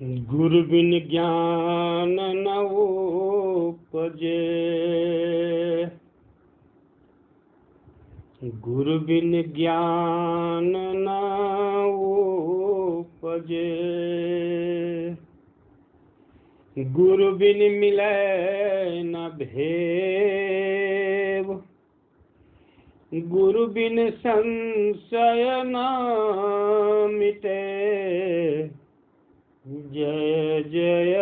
गुरु बिन ज्ञान न उपजे, गुरु बिन ज्ञान न उपजे, गुरु बिन मिलै न भेव, गुरु बिन संशय न मिटे। जय जय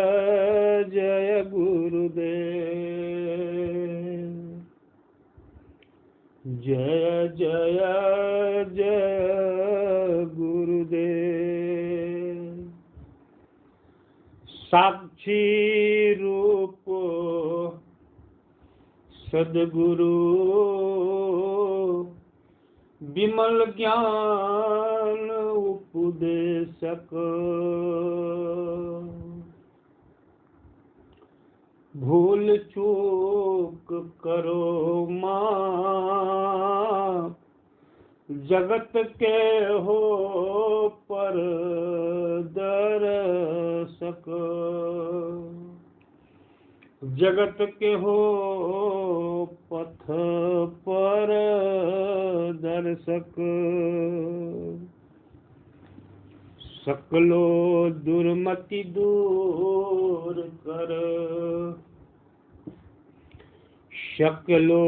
जय गुरुदेव, जय जय जय गुरुदेव। साक्षी रूप सद्गुरु, विमल ज्ञान उपदेशक। भूल चूक करो माफ, जगत के हो पर दर्शक, जगत के हो पथ पर दर्शक। सकलो दुर्मति दूर कर, सकलो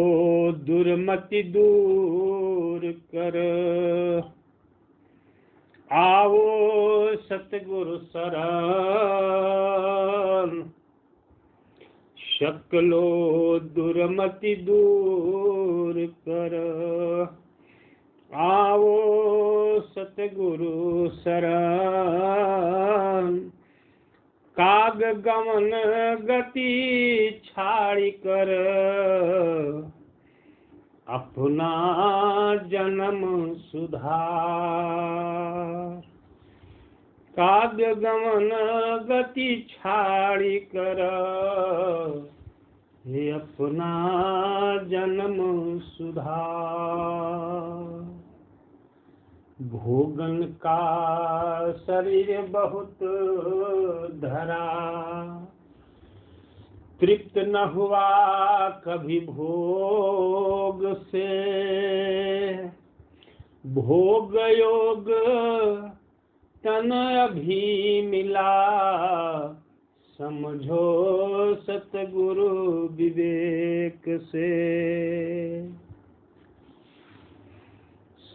दुर्मति दूर कर। आओ सतगुरु शरण, सकलो दुर्मति दूर कर। आओ सतगुरु शरण, काग गमन गति छाड़ी कर। अपना जन्म सुधार, काग गमन गति छाड़ी कर। हे अपना जन्म सुधार। भोगन का शरीर बहुत धरा, तृप्त न हुआ कभी भोग से। भोग योग तन अभी मिला, समझो सतगुरु विवेक से।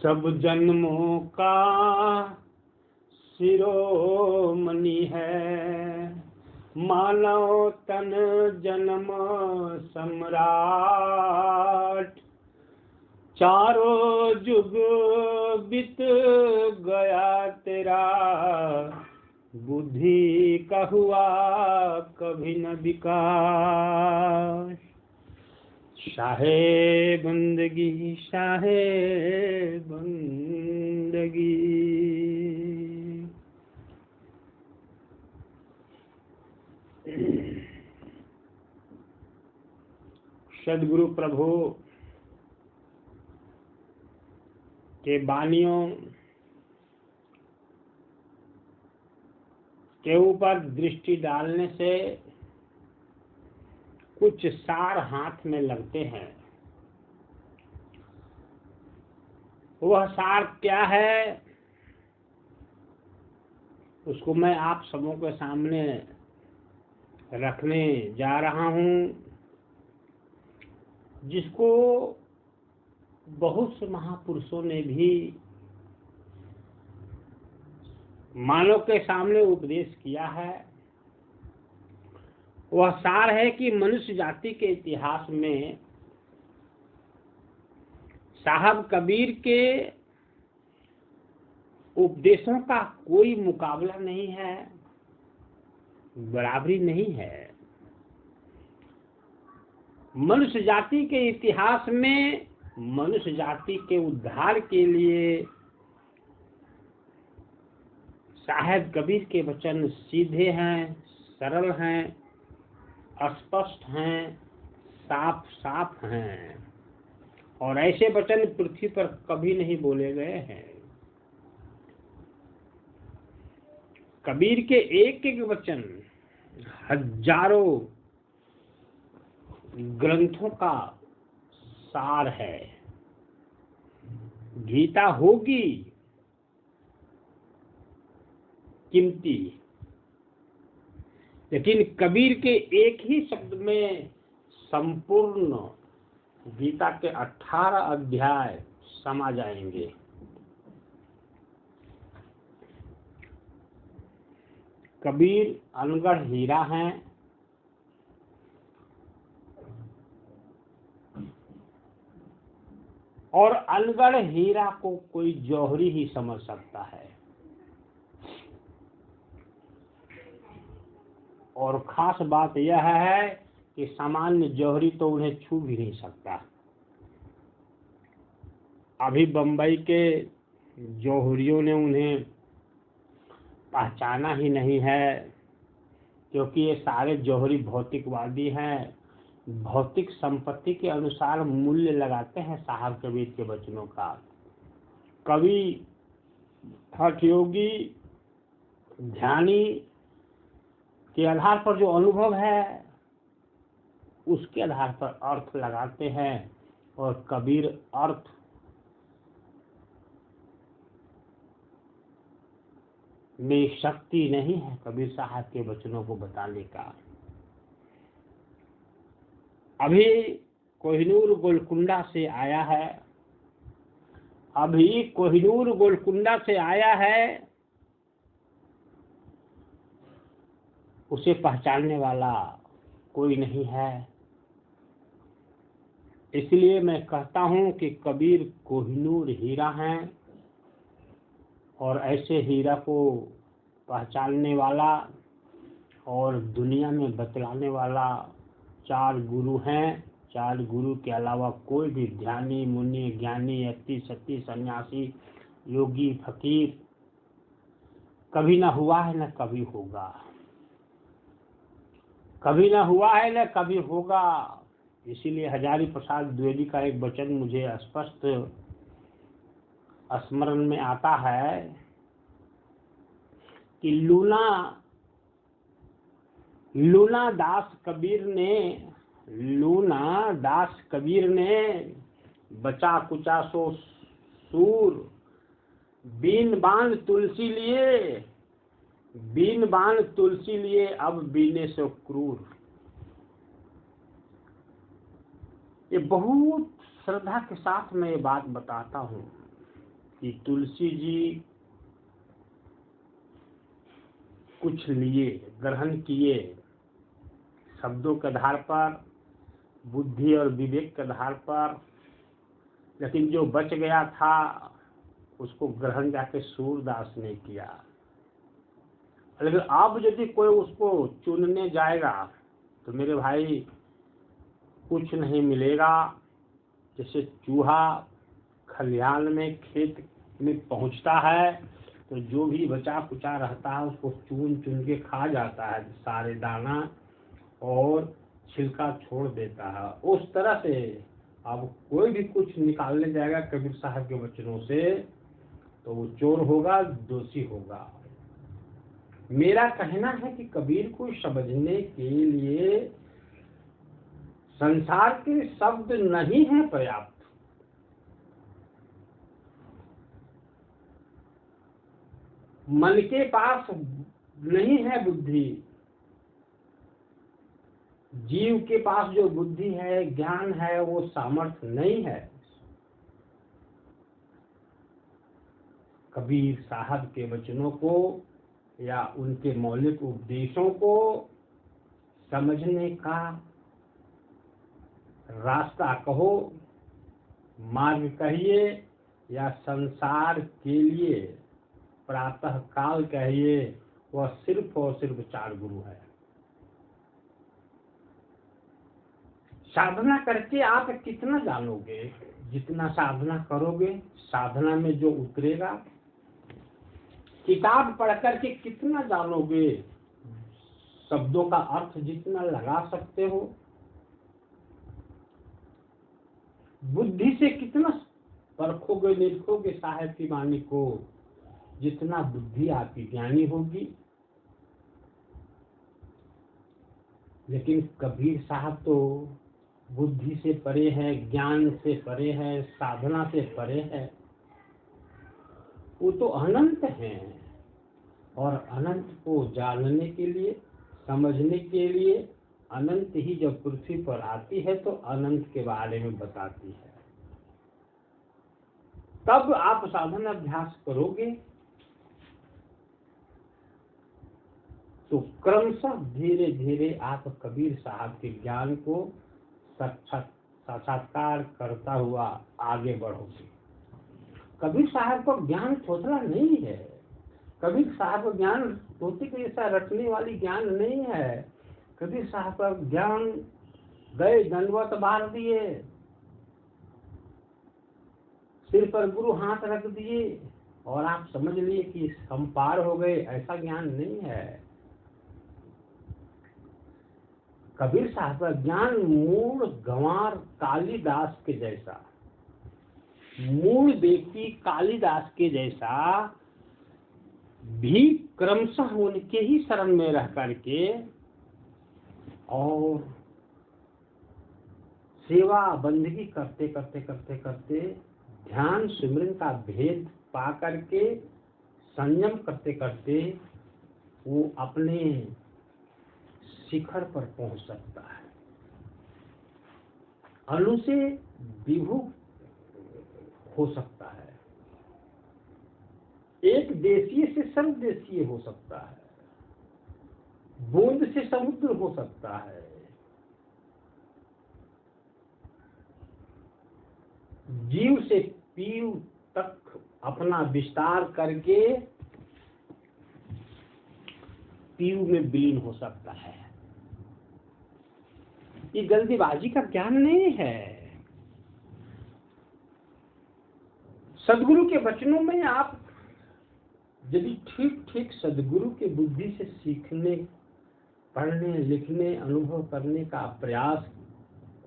सब जन्मों का शिरोमणि है, मानव तन जन्म सम्राट। चारों जुग बीत गया तेरा, बुद्धि का हुआ कभी न विकास। शाहे बंदगी, शाहे बंदगी। सद्गुरु प्रभु के बानियों के ऊपर दृष्टि डालने से कुछ सार हाथ में लगते हैं। वह सार क्या है, उसको मैं आप सबों के सामने रखने जा रहा हूं, जिसको बहुत से महापुरुषों ने भी मानव के सामने उपदेश किया है। वह सार है कि मनुष्य जाति के इतिहास में साहब कबीर के उपदेशों का कोई मुकाबला नहीं है, बराबरी नहीं है। मनुष्य जाति के इतिहास में मनुष्य जाति के उद्धार के लिए साहब कबीर के वचन सीधे हैं, सरल हैं, स्पष्ट हैं, साफ साफ हैं, और ऐसे वचन पृथ्वी पर कभी नहीं बोले गए हैं। कबीर के एक एक वचन हजारों ग्रंथों का सार है। गीता होगी कीमती, लेकिन कबीर के एक ही शब्द में संपूर्ण गीता के 18 अध्याय समा जाएंगे। कबीर अनगढ़ हीरा हैं और अनगढ़ हीरा को कोई जौहरी ही समझ सकता है, और खास बात यह है कि सामान्य जौहरी तो उन्हें छू भी नहीं सकता। अभी बंबई के जौहरियों ने उन्हें पहचाना ही नहीं है, क्योंकि ये सारे जौहरी भौतिकवादी हैं। भौतिक संपत्ति के अनुसार मूल्य लगाते हैं साहब कबीर के वचनों का। कवि, हठयोगी, ध्यानी के आधार पर जो अनुभव है उसके आधार पर अर्थ लगाते हैं, और कबीर अर्थ में शक्ति नहीं है कबीर साहब के वचनों को बताने का। अभी कोहिनूर गोलकुंडा से आया है, अभी कोहिनूर गोलकुंडा से आया है, उसे पहचानने वाला कोई नहीं है। इसलिए मैं कहता हूं कि कबीर कोहिनूर हीरा हैं, और ऐसे हीरा को पहचानने वाला और दुनिया में बतलाने वाला 4 गुरु हैं। 4 गुरु के अलावा कोई भी ध्यानी, मुनि, ज्ञानी, यति, सती, सन्यासी, योगी, फकीर कभी ना हुआ है न कभी होगा, कभी ना हुआ है न कभी होगा। इसीलिए हजारी प्रसाद द्विवेदी का एक वचन मुझे स्पष्ट स्मरण में आता है कि लूना दास कबीर ने बचा कुचा सो सूर, बीन बान तुलसी लिए अब बीने से क्रूर। ये बहुत श्रद्धा के साथ मैं ये बात बताता हूँ कि तुलसी जी कुछ लिए, ग्रहण किए, शब्दों के आधार पर, बुद्धि और विवेक के आधार पर, लेकिन जो बच गया था उसको ग्रहण जाके सूरदास ने किया। लेकिन अब यदि कोई उसको चुनने जाएगा तो मेरे भाई कुछ नहीं मिलेगा। जैसे चूहा खलिहान में, खेत में पहुंचता है तो जो भी बचा कुचा रहता है उसको चुन चुन के खा जाता है, सारे दाना और छिलका छोड़ देता है। उस तरह से अब कोई भी कुछ निकालने जाएगा कबीर साहब के वचनों से तो वो चोर होगा, दोषी होगा। मेरा कहना है कि कबीर को समझने के लिए संसार के शब्द नहीं है पर्याप्त। मन के पास नहीं है बुद्धि, जीव के पास जो बुद्धि है, ज्ञान है, वो सामर्थ्य नहीं है कबीर साहब के वचनों को या उनके मौलिक उपदेशों को समझने का। रास्ता कहो, मार्ग कहिए, या संसार के लिए प्रातः काल कहिए, वह सिर्फ और सिर्फ 4 गुरु है। साधना करके आप कितना जानोगे? जितना साधना करोगे, साधना में जो उतरेगा। किताब पढ़ करके कितना जानोगे? शब्दों का अर्थ जितना लगा सकते हो। बुद्धि से कितना परखोगे, निरखोगे साहेब की वाणी को, जितना बुद्धि आपकी ज्ञानी होगी। लेकिन कबीर साहब तो बुद्धि से परे है, ज्ञान से परे है, साधना से परे है। वो तो अनंत हैं, और अनंत को जानने के लिए, समझने के लिए अनंत ही जब पृथ्वी पर आती है तो अनंत के बारे में बताती है। तब आप साधना अभ्यास करोगे तो क्रमशः धीरे धीरे आप कबीर साहब के ज्ञान को साक्षात्कार करता हुआ आगे बढ़ोगे। कबीर साहब का ज्ञान थोड़ा नहीं है। कबीर साहब का ज्ञान तोते के जैसा रटने वाली ज्ञान नहीं है। कबीर साहब का ज्ञान गए दंडवत बांध दिए, सिर पर गुरु हाथ रख दिए और आप समझ लिए कि हम पार हो गए, ऐसा ज्ञान नहीं है। कबीर साहब का ज्ञान मूल गंवार कालिदास के जैसा, मूल व्यक्ति कालिदास के जैसा भी क्रमशः उनके ही शरण में रह करके और सेवा बंदगी करते करते करते करते ध्यान सिमरन का भेद पा करके संयम करते करते वो अपने शिखर पर पहुंच सकता है। अणु से विभु हो सकता है, एक देशीय से सर्वदेशीय हो सकता है, बूंद से समुद्र हो सकता है, जीव से पीव तक अपना विस्तार करके पीव में विलीन हो सकता है। ये जल्दीबाजी का ज्ञान नहीं है। सदगुरु के वचनों में आप यदि ठीक ठीक सदगुरु के बुद्धि से सीखने, पढ़ने, लिखने, अनुभव करने का प्रयास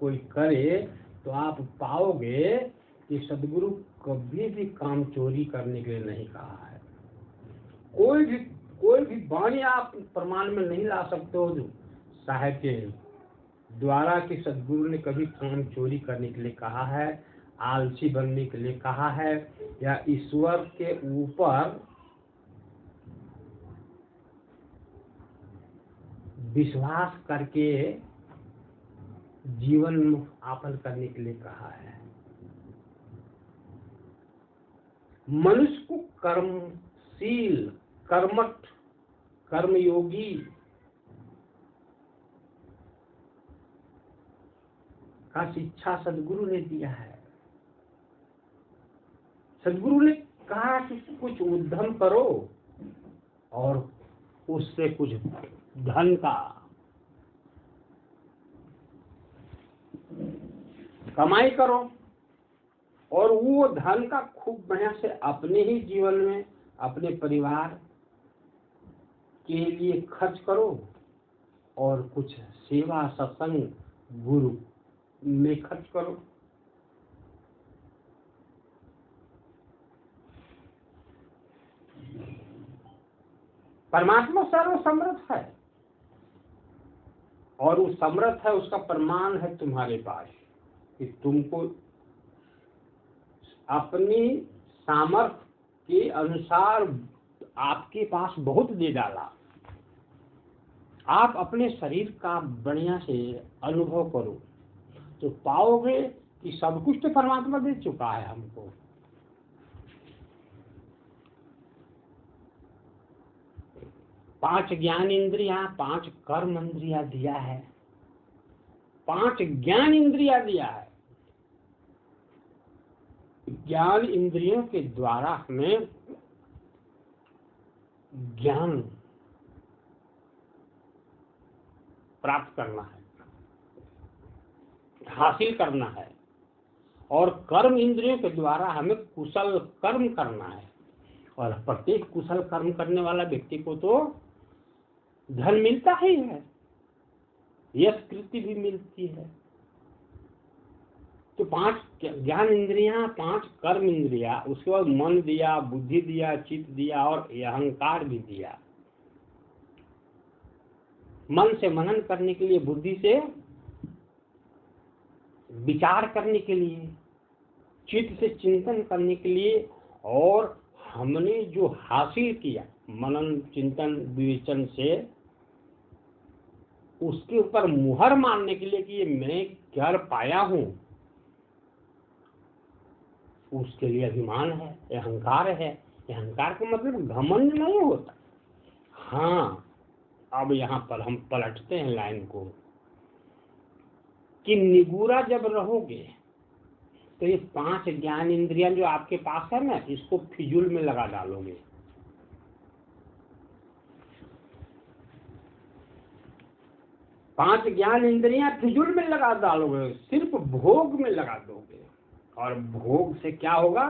कोई करे तो आप पाओगे कि सदगुरु कभी भी काम चोरी करने के लिए नहीं कहा है। कोई भी वाणी आप प्रमाण में नहीं ला सकते हो जो साहेब के द्वारा कि सदगुरु ने कभी काम चोरी करने के लिए कहा है, आलसी बनने के लिए कहा है, या ईश्वर के ऊपर विश्वास करके जीवन यापन करने के लिए कहा है। मनुष्य को कर्मशील, कर्मठ, कर्मयोगी का शिक्षा सदगुरु ने दिया है। सदगुरु ने कहा कि कुछ उद्यम करो और उससे कुछ धन का कमाई करो और वो धन का खूब बढ़िया से अपने ही जीवन में, अपने परिवार के लिए खर्च करो और कुछ सेवा, सत्संग, गुरु में खर्च करो। परमात्मा सर्वसमर्थ है और वो समर्थ है, उसका प्रमाण है तुम्हारे पास कि तुमको अपनी सामर्थ्य के अनुसार आपके पास बहुत दे डाला। आप अपने शरीर का बढ़िया से अनुभव करो तो पाओगे कि सब कुछ तो परमात्मा दे चुका है हमको। पांच ज्ञान इंद्रियां, पांच कर्म इंद्रियां दिया है, पांच ज्ञान इंद्रियां दिया है। ज्ञान इंद्रियों के द्वारा हमें ज्ञान प्राप्त करना है, हासिल करना है, और कर्म इंद्रियों के द्वारा हमें कुशल कर्म करना है। और प्रत्येक कुशल कर्म करने वाला व्यक्ति को तो धन मिलता ही है, यश कृति भी मिलती है। तो पांच ज्ञान इंद्रियां, पांच कर्म इंद्रियां, उसके बाद मन दिया, बुद्धि दिया, चित्त दिया और अहंकार भी दिया। मन से मनन करने के लिए, बुद्धि से विचार करने के लिए, चित्त से चिंतन करने के लिए, और हमने जो हासिल किया मनन चिंतन विवेचन से, उसके ऊपर मुहर मारने के लिए कि ये मैं कर पाया हूं, उसके लिए अभिमान है, अहंकार है। अहंकार का मतलब घमंड नहीं होता। हाँ, अब यहाँ पर हम पलटते हैं लाइन को कि निगूरा जब रहोगे तो ये 5 ज्ञान इंद्रियां जो आपके पास है ना, इसको फिजूल में लगा डालोगे। पांच ज्ञान इंद्रियां फिजूल में लगा डालोगे, सिर्फ भोग में लगा दोगे, और भोग से क्या होगा?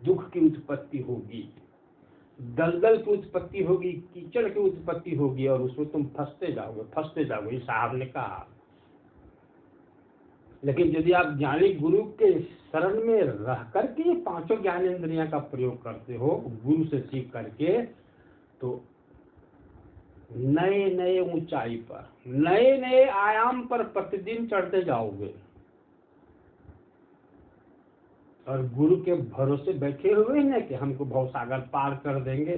दुख की उत्पत्ति होगी, दलदल की उत्पत्ति होगी, कीचड़ की उत्पत्ति होगी, और उसमें तुम फंसते जाओगे, ये साहब ने कहा। लेकिन यदि आप ज्ञानी गुरु के शरण में रह करके ये 5 ज्ञान इंद्रियां का प्रयोग करते हो, गुरु से सीख करके, तो नए नए ऊंचाई पर, नए नए आयाम पर प्रतिदिन चढ़ते जाओगे। और गुरु के भरोसे बैठे हुए हैं कि हमको भवसागर पार कर देंगे।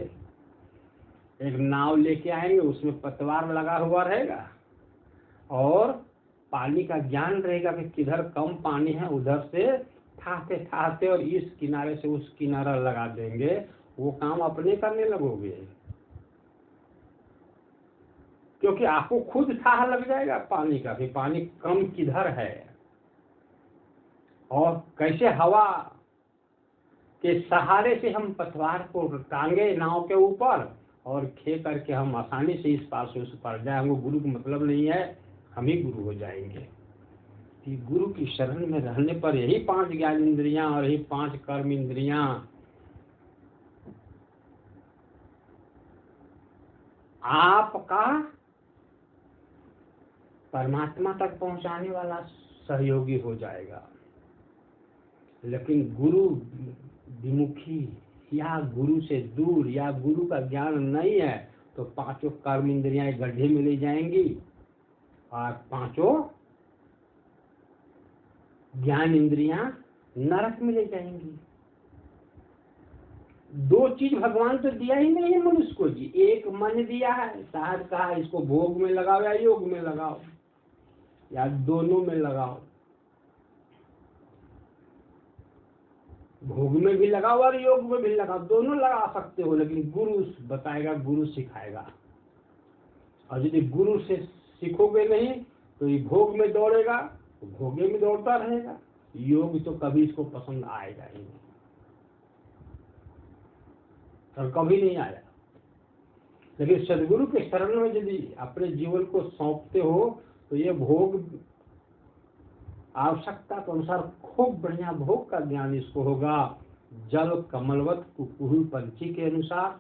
एक नाव लेके आएंगे, उसमें पतवार लगा हुआ रहेगा और पानी का ज्ञान रहेगा कि किधर कम पानी है, उधर से ठाते ठाते और इस किनारे से उस किनारा लगा देंगे। वो काम अपने करने लगोगे, क्योंकि आपको खुद थाह लग जाएगा पानी का कि पानी कम किधर है, और कैसे हवा के सहारे से हम पतवार को टांगे नाव के ऊपर और खे करके हम आसानी से इस पार से उस पार जाएंगे। गुरु का मतलब नहीं है हम ही गुरु हो जाएंगे। कि गुरु की शरण में रहने पर यही 5 ज्ञान इंद्रियां और यही 5 कर्म इंद्रियां आपका परमात्मा तक पहुंचाने वाला सहयोगी हो जाएगा। लेकिन गुरु विमुखी या गुरु से दूर या गुरु का ज्ञान नहीं है तो 5 कर्म इंद्रियां गड्ढे में ले जाएंगी और 5 ज्ञान इंद्रियां नरक में ले जाएंगी। 2 चीज भगवान तो दिया ही नहीं है मनुष्य को जी। एक मन दिया है, साहब कहा इसको भोग में लगाओ या योग में लगाओ या दोनों में लगाओ। भोग में भी लगाओ और योग में भी लगाओ, दोनों लगा सकते हो, लेकिन गुरु बताएगा, गुरु सिखाएगा। और यदि गुरु से सीखोगे नहीं तो ये भोग में दौड़ेगा तो भोगे में दौड़ता रहेगा, योग तो कभी इसको पसंद आएगा ही नहीं और कभी नहीं आया। लेकिन सदगुरु के शरण में यदि अपने जीवन को सौंपते हो तो ये भोग आवश्यकता के अनुसार खूब बढ़िया भोग का ज्ञान इसको होगा, जल कमलवत कुकुह पंछी के अनुसार।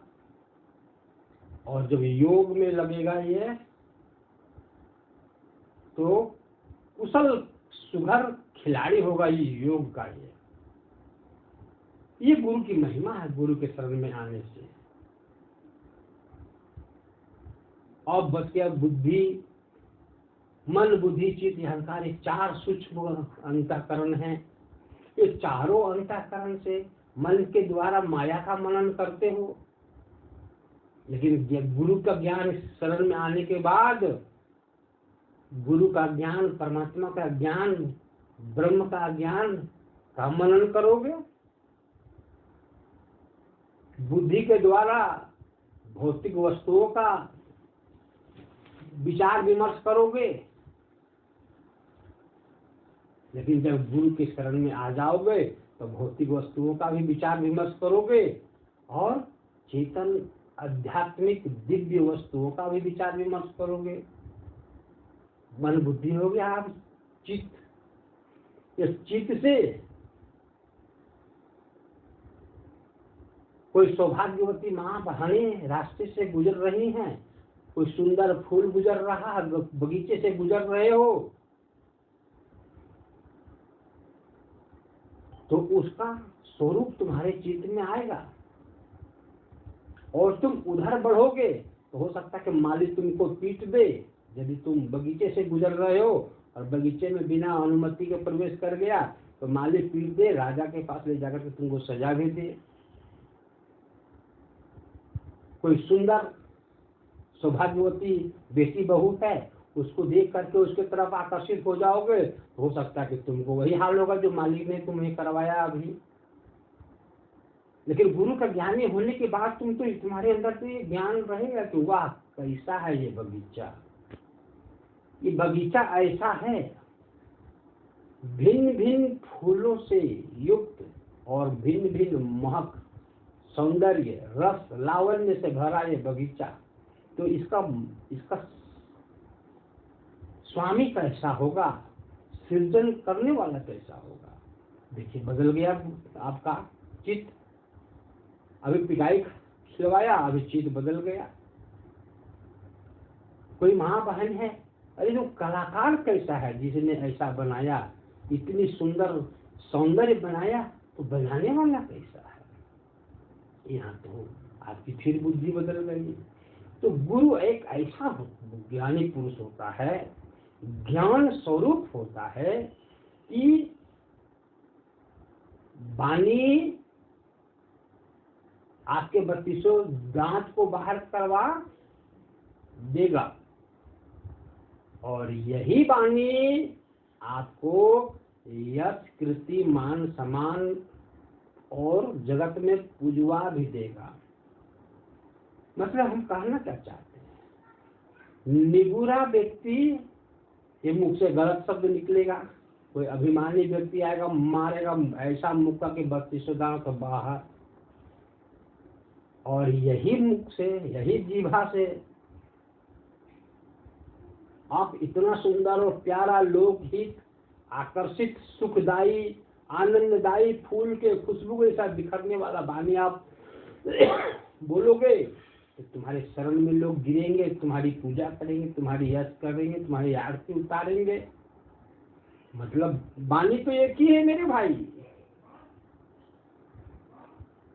और जब योग में लगेगा ये तो कुशल सुघर खिलाड़ी होगा ये योग का। ये गुरु की महिमा है, गुरु के शरण में आने से। और बच गया बुद्धि, मन बुद्धि चित्त अहंकार, 4 सूक्ष्म अंतःकरण हैं। ये चारों अंतःकरण से मन के द्वारा माया का मनन करते हो। लेकिन गुरु का ज्ञान शरण में आने के बाद, गुरु का ज्ञान, परमात्मा का ज्ञान, ब्रह्म का ज्ञान का मनन करोगे। बुद्धि के द्वारा भौतिक वस्तुओं का विचार विमर्श करोगे। लेकिन जब गुरु के शरण में आ जाओगे तो भौतिक वस्तुओं का भी विचार विमर्श करोगे और चेतन आध्यात्मिक दिव्य वस्तुओं का भी विचार विमर्श करोगे। मन बुद्धि हो गया आप चित्त। इस चित्त से कोई सौभाग्यवती माँ बहनें रास्ते से गुजर रही हैं, कोई सुंदर फूल गुजर रहा है, बगीचे से गुजर रहे हो, तो उसका स्वरूप तुम्हारे चित्त में आएगा और तुम उधर बढ़ोगे तो हो सकता है कि माली तुमको पीट दे यदि तुम बगीचे से गुजर रहे हो और बगीचे में बिना अनुमति के प्रवेश कर गया, तो माली पीट दे, राजा के पास ले जाकर के तुमको सजा भी दे। कोई सुंदर सौभाग्यवती बेटी बहू है, उसको देख करके उसके तरफ आकर्षित हो जाओगे, हो सकता है कि तुमको वही हाल होगा जो मालिक ने तुम्हें करवाया अभी। लेकिन गुरु का ज्ञानी होने के बाद तुम्हारे अंदर तो ये ज्ञान रहेगा कि वाह कैसा है ये बगीचा। ये बगीचा ऐसा है, भिन्न भिन्न फूलों से युक्त और भिन्न भिन्न महक, सौंदर्य, रस, लावण्य से भरा ये बगीचा। तो इसका स्वामी कैसा होगा, सृजन करने वाला कैसा होगा। देखिए बदल गया आपका चित्त। अभी पिटाई खिलवाया, अभी चित्त बदल गया। कोई माँ बहन है, अरे जो कलाकार कैसा है जिसने ऐसा बनाया, इतनी सुंदर सौंदर्य बनाया, तो बनाने वाला कैसा है। यहाँ तो आपकी फिर बुद्धि बदल गई। तो गुरु एक ऐसा ज्ञानी पुरुष होता है, ज्ञान स्वरूप होता है कि वाणी आपके 32 दांत को बाहर करवा देगा और यही वाणी आपको यश, कीर्ति, मान, सम्मान और जगत में पूजवा भी देगा। मतलब हम कहना क्या चाहते हैं, निगुरा व्यक्ति ये मुख से गलत शब्द निकलेगा, कोई अभिमानी व्यक्ति आएगा मारेगा ऐसा मुक्का के 32 दांत बाहर, और यही मुख से, यही जीभा से आप इतना सुंदर और प्यारा लोकहित, आकर्षित, सुखदायी, आनंददायी फूल के खुशबू के साथ बिखरने वाला वाणी आप बोलोगे, तो तुम्हारे शरण में लोग गिरेंगे, तुम्हारी पूजा करेंगे, तुम्हारी यश करेंगे, तुम्हारी आरती उतारेंगे। मतलब वाणी तो एक ही है मेरे भाई।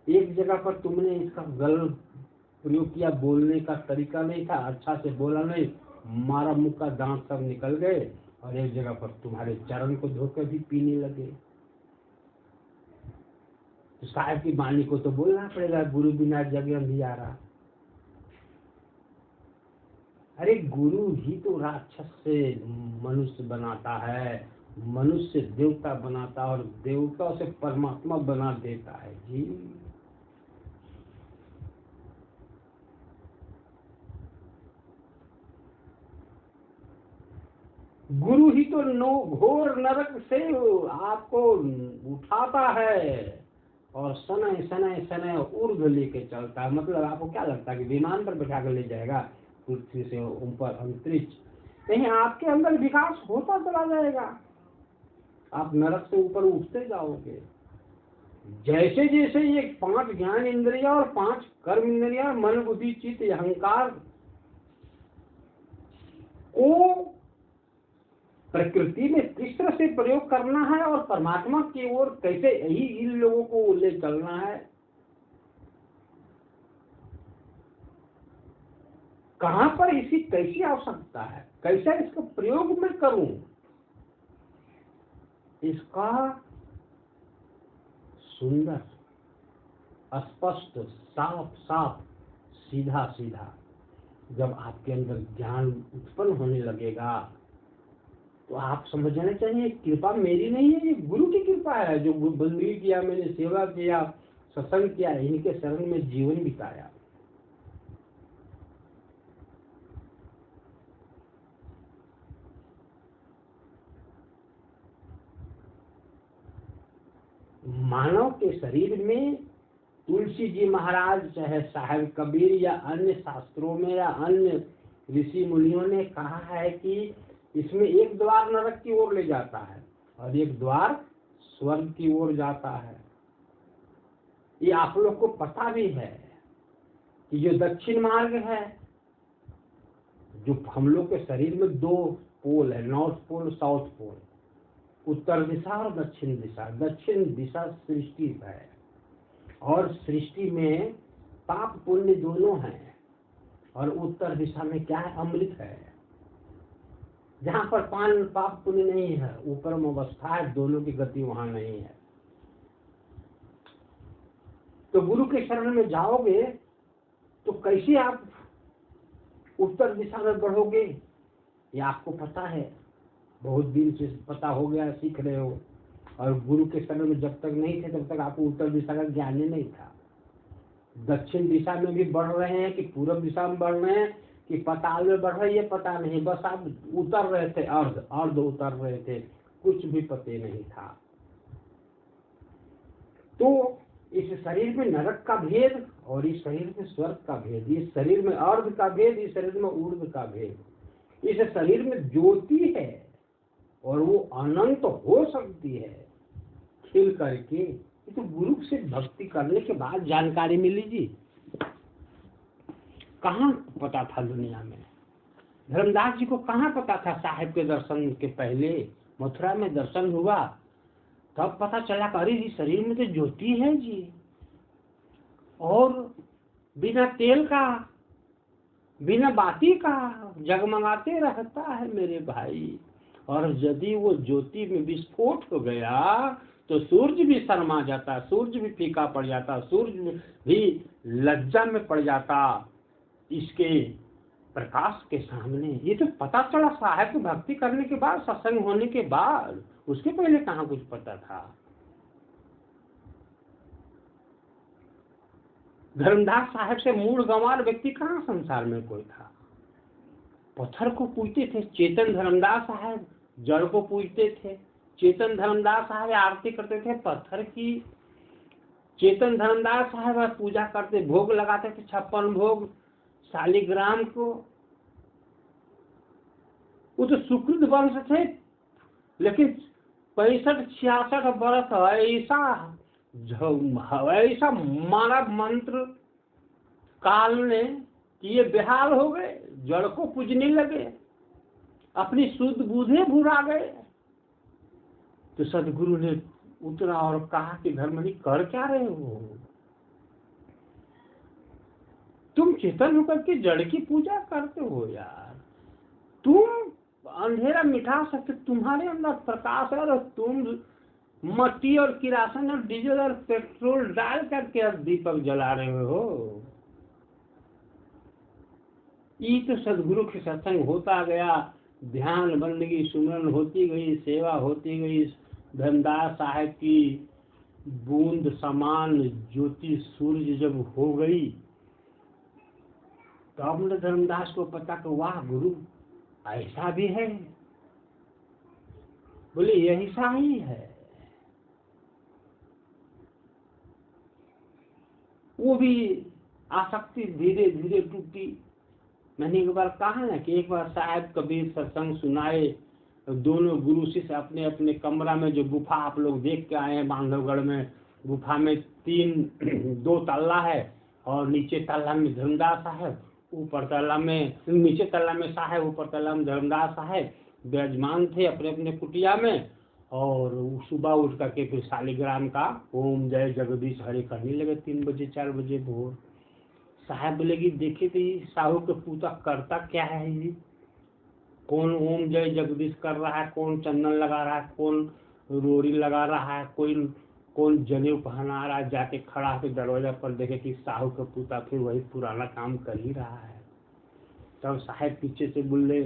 एक जगह पर तुमने इसका गलत प्रयोग किया, बोलने का तरीका नहीं था, अच्छा से बोला नहीं, मारा मुंह का दांत सब निकल गए, और एक जगह पर तुम्हारे चरण को धोकर भी पीने लगे। तो साहब की वाणी को तो बोलना पड़ेगा, गुरु बिना जग अंधियारा। अरे गुरु ही तो राक्षस से मनुष्य बनाता है, मनुष्य से देवता बनाता है और देवता से परमात्मा बना देता है जी। गुरु ही तो घोर नरक से आपको उठाता है और सनय सनय सनय ऊर्ध्व लेके चलता है। मतलब आपको क्या लगता है कि विमान पर बैठा कर ले जाएगा पृथ्वी से ऊपर अंतरिक्ष? कहीं आपके अंदर विकास होता चला जाएगा, आप नरक से ऊपर उठते जाओगे। जैसे जैसे ये 5 ज्ञान इंद्रिया और 5 कर्म इंद्रिया, मन, बुद्धि, चित्त, अहंकार को प्रकृति में किस तरह से प्रयोग करना है और परमात्मा की ओर कैसे यही इन लोगों को ले चलना है, कहां पर इसकी कैसी आवश्यकता है, कैसा इसका प्रयोग मैं करूं, इसका सुंदर, स्पष्ट, साफ साफ, सीधा सीधा जब आपके अंदर ज्ञान उत्पन्न होने लगेगा, तो आप समझना चाहिए कृपा मेरी नहीं है, ये गुरु की कृपा है। जो बंदगी किया, मैंने सेवा किया, सत्संग किया, इनके शरण में जीवन बिताया। मानव के शरीर में तुलसी जी महाराज, चाहे साहेब कबीर या अन्य शास्त्रों में या अन्य ऋषि मुनियों ने कहा है कि इसमें एक द्वार नरक की ओर ले जाता है और एक द्वार स्वर्ग की ओर जाता है। ये आप लोग को पता भी है कि जो दक्षिण मार्ग है, जो हम लोग के शरीर में 2 पोल है, नॉर्थ पोल, साउथ पोल, उत्तर दिशा और दक्षिण दिशा। दक्षिण दिशा सृष्टि है और सृष्टि में पाप पुण्य दोनों हैं, और उत्तर दिशा में क्या है? अमृत है। जहाँ पर पान पाप पुण्य नहीं है, ऊपर में अवस्था है, दोनों की गति वहां नहीं है। तो गुरु के शरण में जाओगे तो कैसे आप उत्तर दिशा में बढ़ोगे? ये आपको पता है, बहुत दिन से पता हो गया, सीख रहे हो। और गुरु के शरण में जब तक नहीं थे तब तक आपको उत्तर दिशा का ज्ञान ही नहीं था। दक्षिण दिशा में भी बढ़ रहे हैं कि पूर्व दिशा में बढ़ रहे हैं कि पाताल में बढ़ रहे हैं, ये पता नहीं। बस आप उतर रहे थे, अर्ध उतर रहे थे, कुछ भी पते नहीं था। तो इस शरीर में नरक का भेद और इस शरीर में स्वर्ग का भेद, इस शरीर में अर्ध का भेद, इस शरीर में ऊर्ध्व का भेद। इस शरीर में ज्योति है और वो अनंत हो सकती है खिल करके। ये तो गुरु से भक्ति करने के बाद जानकारी मिली जी। कहाँ पता था दुनिया में? धर्मदास जी को कहाँ पता था? साहेब के दर्शन के पहले मथुरा में दर्शन हुआ तब पता चला कि अरे जी शरीर में तो ज्योति है जी, और बिना तेल का बिना बाती का जगमगाते रहता है मेरे भाई। और यदि वो ज्योति में विस्फोट हो गया तो सूर्य भी शर्मा जाता, सूर्य भी फीका पड़ जाता, सूर्य भी लज्जा में पड़ जाता इसके प्रकाश के सामने। ये तो पता चला साहेब की भक्ति करने के बाद, सत्संग होने के बाद। उसके पहले कहाँ कुछ पता था? धर्मदास साहेब से मूड गंवार व्यक्ति कहाँ संसार में कोई था? पत्थर को पूजते थे चेतन धर्मदास साहेब, जड़ को पूजते थे चेतन धर्मदास साहेब, आरती करते थे पत्थर की। चेतन धर्मदास साहेब पूजा करते, भोग लगाते थे 56 भोग शालिग्राम को। वो तो सुकृत वंश थे, लेकिन 65-66 बरस ऐसा मानव मंत्र काल ने कि ये बेहाल हो गए, जड़ को पूजने लगे, अपनी शुद्ध बुद्धि भुला गए। तो सदगुरु ने उतरा और कहा कि धर्मनी कर क्या रहे हो? तुम चेतन होकर के जड़ की पूजा करते हो यार। तुम अंधेरा मिटा सकते, तुम्हारे अंदर प्रकाश है और तुम मट्टी और किरासन और डीजल और पेट्रोल डाल करके अब दीपक जला रहे हो। ये तो सदगुरु के सत्संग होता गया, ध्यान बंदगी सुमरन होती गई, सेवा होती गई। धर्मदास साहेब की बूंद समान ज्योति सूर्य जब हो गई तो अब न धर्मदास को पता कि वाह गुरु ऐसा भी है। बोले यही सा ही है। वो भी आसक्ति धीरे धीरे टूटी। मैंने एक बार कहा ना कि एक बार साहब कबीर सत्संग सुनाए, दोनों गुरु शिष्य अपने अपने कमरा में, जो गुफा आप लोग देख के आए हैं बांधवगढ़ में, गुफा में 2 तल्ला है और नीचे तल्ला में धर्मदास साहब, ऊपर तल्ला में, नीचे तल्ला में साहब, ऊपर तल्ला में धर्मदास साहब विराजमान थे अपने अपने कुटिया में। और सुबह उठ करके फिर शालिग्राम का ओम जय जगदीश हरे करने लगे 3 बजे 4 बजे भोर। साहब बोलेगी देखे तो ये साहू के पूता करता क्या है ये? कौन ओम जय जगदीश कर रहा है, कौन चंदन लगा रहा है, कौन रोड़ी लगा रहा है, कौन जनेऊ पहना रहा है। जाके खड़ा होकर दरवाजा पर देखे कि साहू का पूता फिर वही पुराना काम कर ही रहा है। तब साहब पीछे से बोले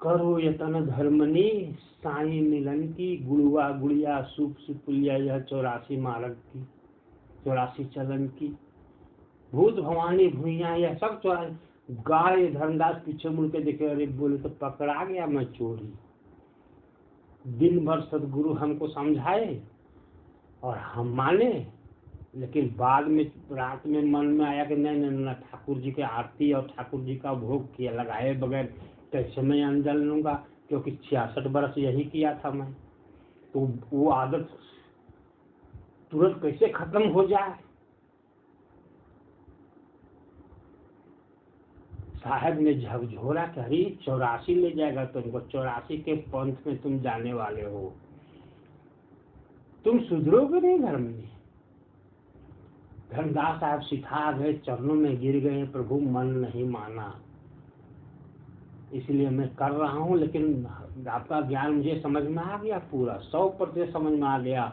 करो यतन धर्मनी साई मिलन की, गुड़ुआ गुड़िया सुप सुपुलिया यह 84 मार्ग की, 84 चलन की, भूत भवानी भूइया यह सब 84। गाय धर्मदास पीछे मुड़ के देखे, अरे बोले तो पकड़ा गया मैं चोरी। दिन भर सदगुरु हमको समझाए और हम माने, लेकिन बाद में रात में मन में आया कि नहीं ठाकुर जी के आरती और ठाकुर जी का भोग किया लगाए बगैर कैसे मैं अंजल लूंगा, क्योंकि 66 बरस यही किया था मैं। तो वो आदत तुरंत कैसे खत्म हो जाए। साहब ने झकझोरा कि अरे 84 ले जाएगा तुमको, 84 के पंथ में तुम जाने वाले हो, तुम सुधरोगे नहीं धर्म में। धर्मदास साहब सिखा गए, चरणों में गिर गए, प्रभु मन नहीं माना, इसलिए मैं कर रहा हूँ, लेकिन आपका ज्ञान मुझे समझ में आ गया, पूरा 100% समझ में आ गया,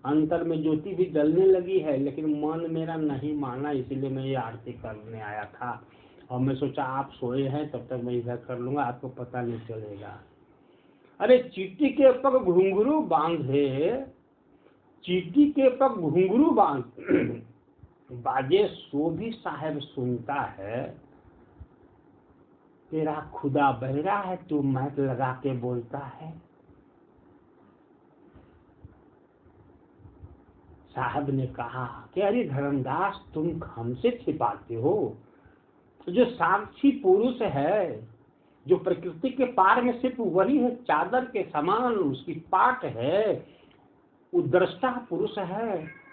अंतर में ज्योति भी जलने लगी है, लेकिन मन मेरा नहीं माना, इसलिए मैं ये आरती करने आया था। और मैं सोचा आप सोए हैं, तब तक मैं इधर कर लूंगा, आपको पता नहीं चलेगा। अरे चीटी के पग घुंघरू बांधे, चीटी के पग घुंघरू बांध बाजे सो भी साहेब सुनता है, तेरा खुदा बहरा है, तू महक लगा के बोलता है। साहब ने कहा कि अरे धर्मदास तुम हमसे छिपाते हो, तो जो साक्षी पुरुष है, जो प्रकृति के पार में सिर्फ वही है, चादर के समान उसकी पाट है, वो दृष्टा पुरुष है,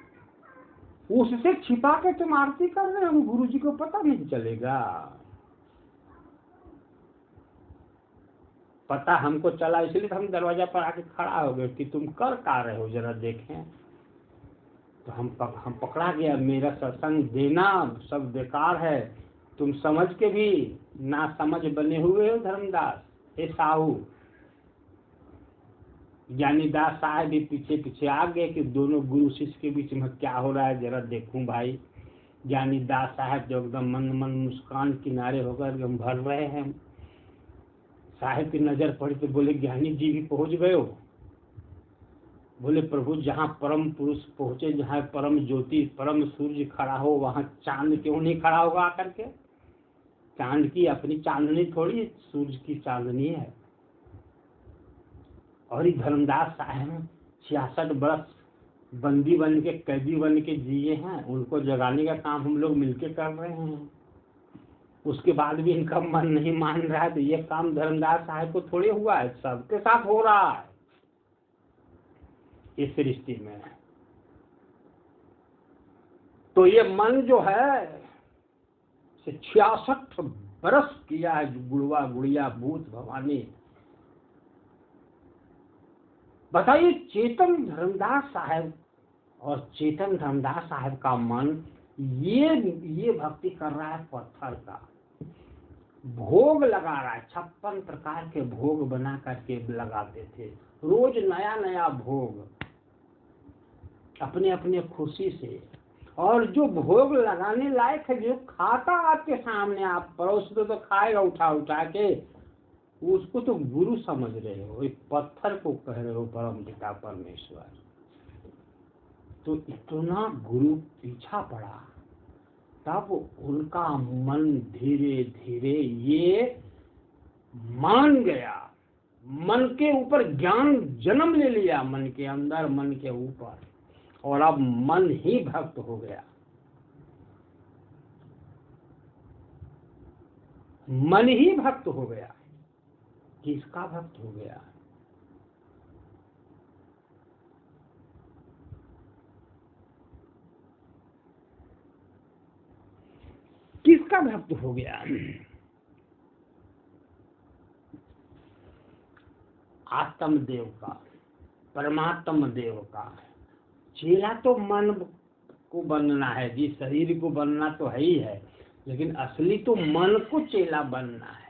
उससे छिपा के तुम आरती कर रहे हो, गुरु जी को पता नहीं चलेगा। पता हमको चला, इसलिए तो हम दरवाजा पर आके खड़ा हो गए कि तुम कर का रहे हो, जरा देखें। तो हम पकड़ा गया, मेरा सत्संग देना सब बेकार है, तुम समझ के भी ना समझ बने हुए हो धर्मदास। हे साहू, ज्ञानीदास साहब भी पीछे पीछे आ गए कि दोनों गुरु शिष्य के बीच में क्या हो रहा है, जरा देखूं भाई। ज्ञानीदास साहब जो एकदम मन मन मुस्कान किनारे होकर हम भर रहे हैं, साहब की नजर पड़ी तो बोले ज्ञानी जी भी पहुंच गए हो? बोले प्रभु जहाँ परम पुरुष पहुंचे, जहाँ परम ज्योति परम सूर्य खड़ा हो, वहाँ चांद क्यों नहीं खड़ा होगा आकर के? चांद की अपनी चांदनी थोड़ी, सूर्य की चांदनी है। और ये धर्मदास साहब 66 बरस बंदी बन के, कैदी बन के जिए हैं, उनको जगाने का काम हम लोग मिलके कर रहे हैं। उसके बाद भी इनका मन नहीं मान रहा है, तो ये काम धर्मदास साहब को थोड़े हुआ है, सबके साथ हो रहा है इस सृष्टि में। तो ये मन जो है 66 बरस किया है, गुड़वा गुड़िया भूत भवानी। बताइए, चेतन धर्मदास साहब और चेतन धर्मदास साहब का मन ये भक्ति कर रहा है, पत्थर का भोग लगा रहा है। 56 प्रकार के भोग बना करके लगाते थे, रोज नया नया भोग, अपने अपने खुशी से। और जो भोग लगाने लायक है, जो खाता आपके सामने, आप परोस दो तो खाएगा उठा उठा के, उसको तो गुरु समझ रहे हो, एक पत्थर को कह रहे हो परम पिता परमेश्वर। तो इतना गुरु पीछा पड़ा, तब उनका मन धीरे धीरे ये मान गया, मन के ऊपर ज्ञान जन्म ले लिया, मन के अंदर, मन के ऊपर, और अब मन ही भक्त हो गया। मन ही भक्त हो गया। किसका भक्त हो गया? किसका भक्त हो गया? आत्म देव का, परमात्म देव का। चेला तो मन को बनना है जी, शरीर को बनना तो है ही है, लेकिन असली तो मन को चेला बनना है।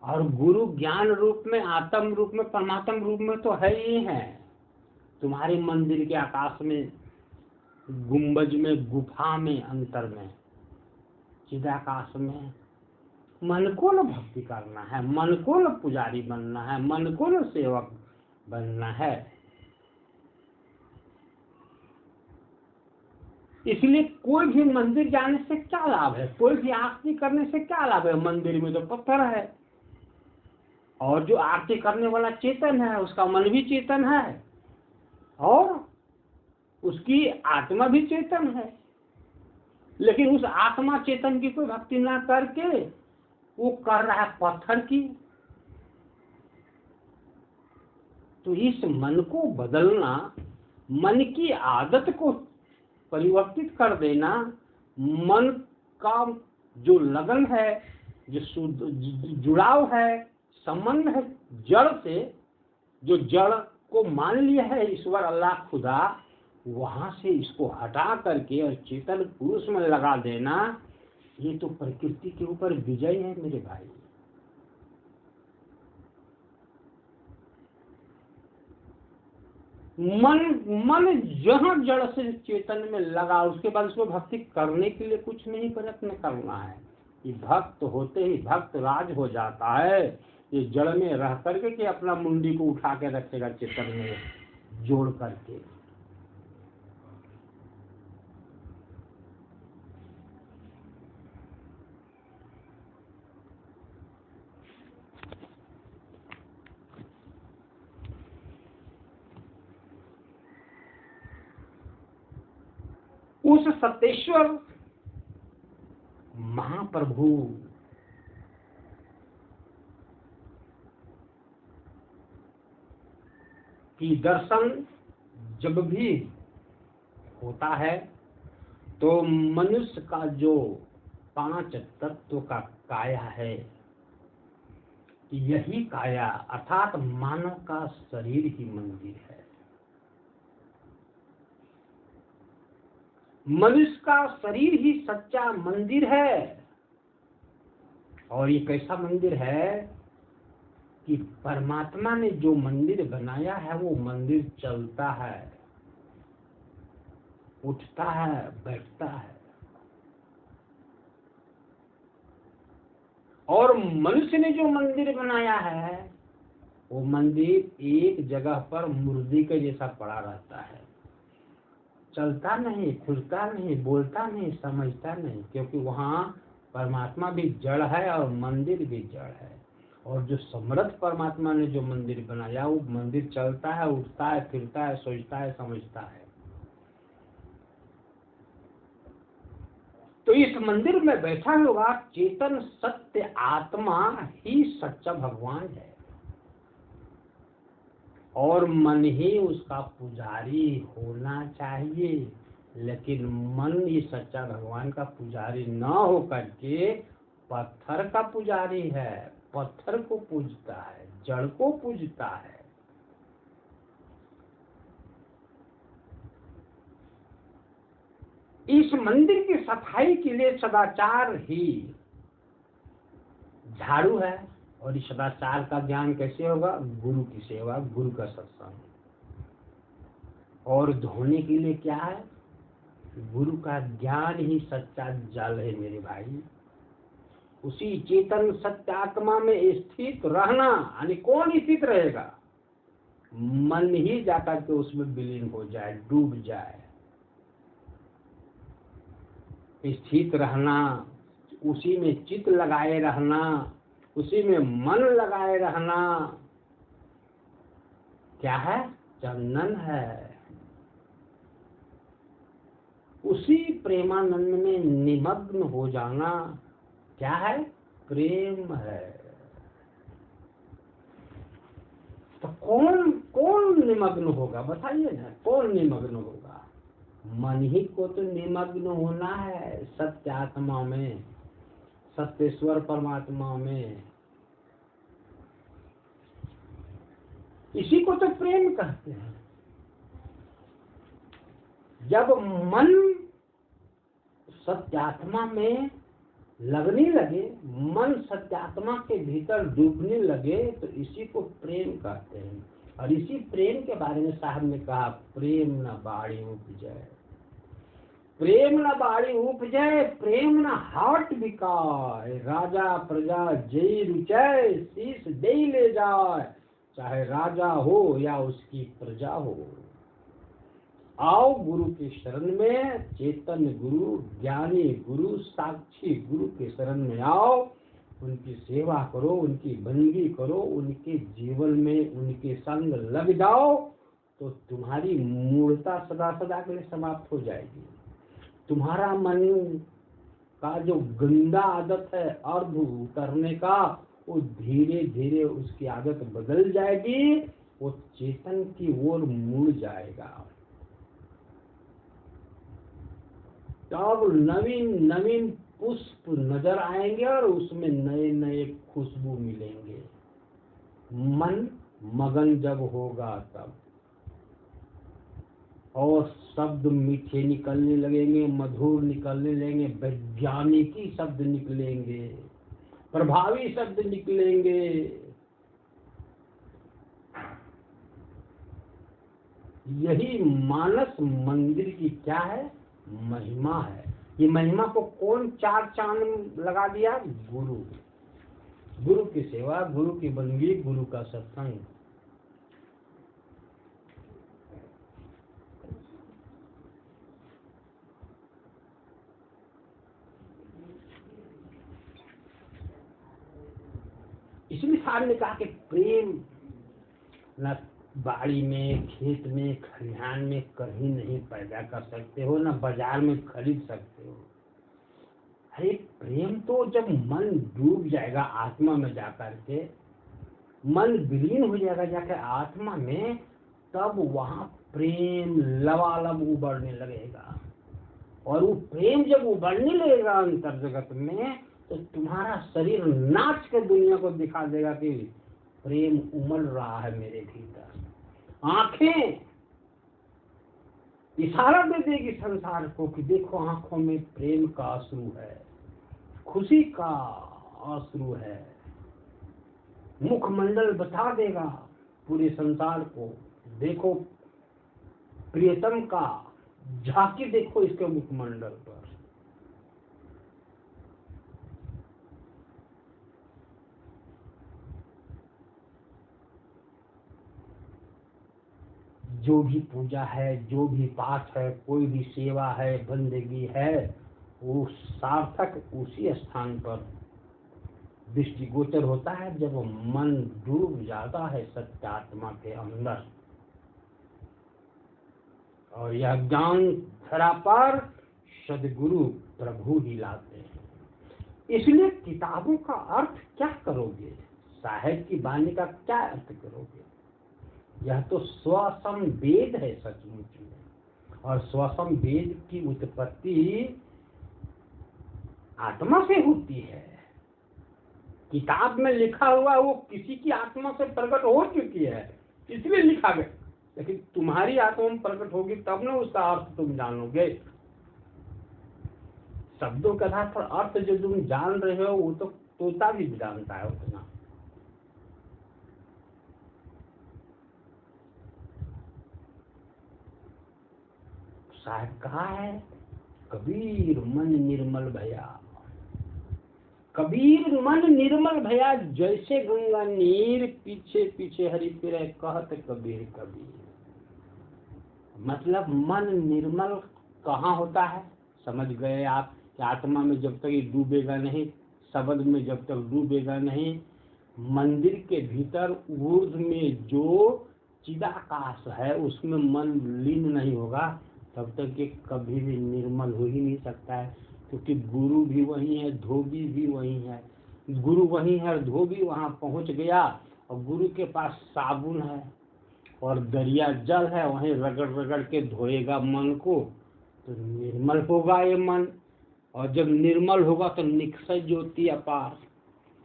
और गुरु ज्ञान रूप में, आत्म रूप में, परमात्म रूप में तो है ही है। तुम्हारे मंदिर के आकाश में, गुंबज में, गुफा में, अंतर में, चिदाकाश में मन को न भक्ति करना है, मन को न पुजारी बनना है, मन को न सेवक बनना है। इसलिए कोई भी मंदिर जाने से क्या लाभ है, कोई भी आरती करने से क्या लाभ है? मंदिर में तो पत्थर है, और जो आरती करने वाला चेतन है, उसका मन भी चेतन है, और उसकी आत्मा भी चेतन है। लेकिन उस आत्मा चेतन की कोई भक्ति ना करके वो कर रहा है पत्थर की। तो इस मन को बदलना, मन की आदत को परिवर्तित कर देना, मन का जो लगन है, जो जुड़ाव है, संबंध है जड़ से, जो जड़ को मान लिया है ईश्वर, अल्लाह, खुदा, वहां से इसको हटा करके और चेतन पुरुष में लगा देना, ये तो प्रकृति के ऊपर विजय है मेरे भाई। मन जहां जड़ से चेतन में लगा, उसके बाद उसको भक्ति करने के लिए कुछ नहीं प्रयत्न करना है। कि भक्त होते ही भक्त राज हो जाता है। ये जड़ में रह करके कि अपना मुंडी को उठा के रखेगा चेतन में जोड़ करके। उस सत्येश्वर महाप्रभु की दर्शन जब भी होता है तो मनुष्य का जो 5 तत्व का काया है, यही काया अर्थात मानव का शरीर ही मंदिर है। मनुष्य का शरीर ही सच्चा मंदिर है। और ये कैसा मंदिर है कि परमात्मा ने जो मंदिर बनाया है वो मंदिर चलता है, उठता है, बैठता है। और मनुष्य ने जो मंदिर बनाया है वो मंदिर एक जगह पर मुर्दी के जैसा पड़ा रहता है, चलता नहीं, फिरता नहीं, बोलता नहीं, समझता नहीं, क्योंकि वहाँ परमात्मा भी जड़ है और मंदिर भी जड़ है। और जो समर्थ परमात्मा ने जो मंदिर बनाया वो मंदिर चलता है, उठता है, फिरता है, सोचता है, समझता है। तो इस मंदिर में बैठा हुआ चेतन सत्य आत्मा ही सच्चा भगवान है और मन ही उसका पुजारी होना चाहिए। लेकिन मन ही सच्चा भगवान का पुजारी न हो करके पत्थर का पुजारी है, पत्थर को पूजता है, जड़ को पूजता है। इस मंदिर की सफाई के लिए सदाचार ही झाड़ू है। और इस सदाचार का ज्ञान कैसे होगा? गुरु की सेवा, गुरु का सत्संग। और धोने के लिए क्या है? गुरु का ज्ञान ही सच्चा जल है मेरे भाई। उसी चेतन सत्य आत्मा में स्थित रहना, यानी कौन स्थित रहेगा? मन ही जाकर के उसमें विलीन हो जाए, डूब जाए। स्थित रहना, उसी में चित्त लगाए रहना, उसी में मन लगाए रहना क्या है? चंदन है। उसी प्रेमानंद में निमग्न हो जाना क्या है? प्रेम है। तो कौन निमग्न होगा? बताइए ना, कौन निमग्न होगा? मन ही को तो निमग्न होना है सत्य आत्मा में, सत्येश्वर परमात्मा में। इसी को तो प्रेम कहते हैं। जब मन सत्यात्मा में लगने लगे, मन सत्यात्मा के भीतर डूबने लगे, तो इसी को प्रेम कहते हैं। और इसी प्रेम के बारे में साहब ने कहा, प्रेम न बाड़ी उपजय, प्रेम न बाड़ी उपजय, प्रेम न हाट बिकाय, राजा प्रजा जय रुचय, शीश दे ले जाए, चाहे राजा हो या उसकी प्रजा हो। आओ गुरु के शरण में, चेतन गुरु, ज्ञानी गुरु, साक्षी गुरु के शरण में आओ। उनकी सेवा करो, उनकी बंदगी करो, उनके जीवन में उनके संग लग जाओ, तो तुम्हारी मूढ़ता सदा सदा के लिए समाप्त हो जाएगी। तुम्हारा मन का जो गंदा आदत है अर्ध उतरने का, वो धीरे धीरे उसकी आदत बदल जाएगी, वो चेतन की ओर मुड़ जाएगा। तब नवीन नवीन पुष्प नजर आएंगे और उसमें नए नए खुशबू मिलेंगे। मन मगन जब होगा तब। और शब्द मीठे निकलने लगेंगे, मधुर निकलने लगेंगे, वैज्ञानिकी शब्द निकलेंगे, प्रभावी शब्द निकलेंगे। यही मानस मंदिर की क्या है? महिमा है। ये महिमा को कौन चार चांद लगा दिया? गुरु। गुरु की सेवा, गुरु की बंदगी, गुरु का सत्संग। इसलिए साहब ने कहा कि प्रेम न बाड़ी में, खेत में, खलिहान में कहीं नहीं पैदा कर सकते हो, न बाजार में खरीद सकते हो। अरे प्रेम तो जब मन डूब जाएगा आत्मा में जाकर के, मन विलीन हो जाएगा जाकर आत्मा में, तब वहां प्रेम लबालब उबड़ने लगेगा। और वो प्रेम जब उबड़ने लगेगा अंतर जगत में, तो तुम्हारा शरीर नाच के दुनिया को दिखा देगा कि प्रेम उमड़ रहा है मेरे भीतर। आंखें इशारा दे देगी संसार को कि देखो आंखों में प्रेम का आंसू है, खुशी का आंसू है। मुखमंडल बता देगा पूरे संसार को, देखो प्रियतम का झांकी देखो इसके मुखमंडल पर। जो भी पूजा है, जो भी पाठ है, कोई भी सेवा है, बंदगी है, वो सार्थक उसी स्थान पर दृष्टिगोचर होता है जब मन डूब जाता है सत्यात्मा के अंदर। और यह ज्ञान धरा पर सदगुरु प्रभु ही लाते हैं। इसलिए किताबों का अर्थ क्या करोगे? साहित्य की वाणी का क्या अर्थ करोगे? यह तो स्वसम वेद है सचमुच में। और स्वसम वेद की उत्पत्ति आत्मा से होती है। किताब में लिखा हुआ वो किसी की आत्मा से प्रकट हो चुकी है, इसलिए लिखा गया। लेकिन तुम्हारी आत्मा में प्रकट होगी तब ना उसका अर्थ तुम जानोगे। शब्दों के आधार पर अर्थ जो तुम जान रहे हो वो तो तोता भी जानता है उतना। साहब कहा है, कबीर मन निर्मल भया, कबीर मन निर्मल भया, जैसे गंगा नीर पीछे पीछे हरि फिरे, कहत कबीर कबीर। मतलब मन निर्मल कहाँ होता है? समझ गए आप कि आत्मा में जब तक ये डूबेगा नहीं, शब्द में जब तक डूबेगा नहीं, मंदिर के भीतर ऊर्ध्व में जो चिदाकाश है उसमें मन लीन नहीं होगा, तब तक ये कभी भी निर्मल हो ही नहीं सकता है। क्योंकि गुरु भी वही है, धोबी भी वही है। गुरु वही है और धोबी वहाँ पहुँच गया, और गुरु के पास साबुन है और दरिया जल है, वहीं रगड़ रगड़ के धोएगा मन को, तो निर्मल होगा ये मन। और जब निर्मल होगा तो निक्षय ज्योति अपार।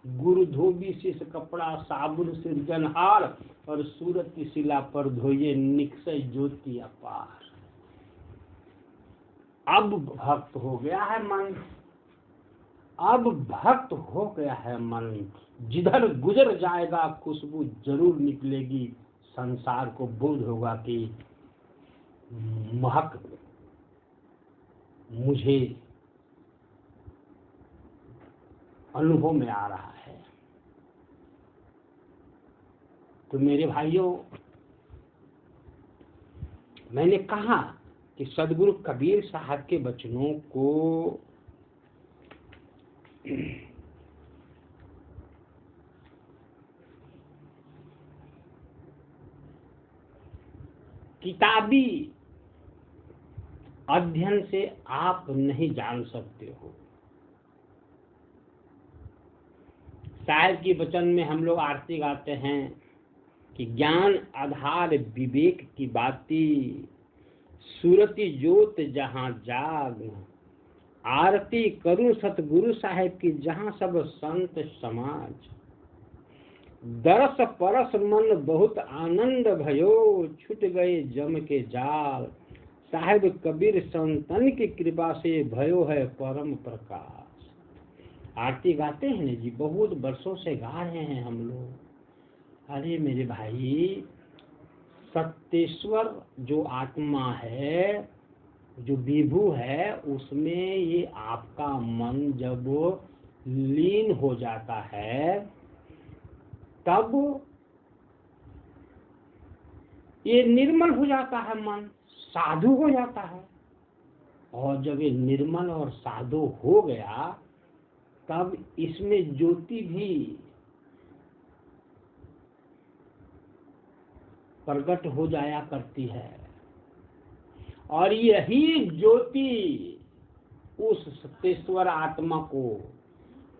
गुरु धोबी शिष कपड़ा, साबुन सृजनहार, और सूरत की शिला पर धोइए निक्षय ज्योति अपार। अब भक्त हो गया है मन, अब भक्त हो गया है मन। जिधर गुजर जाएगा खुशबू जरूर निकलेगी। संसार को बोध होगा कि महक मुझे अनुभव में आ रहा है। तो मेरे भाइयों, मैंने कहा कि सदगुरु कबीर साहब के वचनों को किताबी अध्ययन से आप नहीं जान सकते हो। साहिब के वचन में हम लोग आरती गाते हैं कि ज्ञान आधार विवेक की बाती, सूरती ज्योत जहां जाग, आरती करूं सतगुरु साहिब की जहां सब संत समाज। दरस परस मन बहुत आनंद भयो, छूट गए जम के जाल, साहेब कबीर संतन की कृपा से भयो है परम प्रकाश। आरती गाते हैं ना जी, बहुत वर्षों से गा रहे हैं हम लोग। अरे मेरे भाई, सत्तेश्वर जो आत्मा है, जो विभु है, उसमें ये आपका मन जब लीन हो जाता है तब ये निर्मल हो जाता है, मन साधु हो जाता है। और जब ये निर्मल और साधु हो गया तब इसमें ज्योति भी प्रकट हो जाया करती है। और यही ज्योति उस सत्तेश्वर आत्मा को,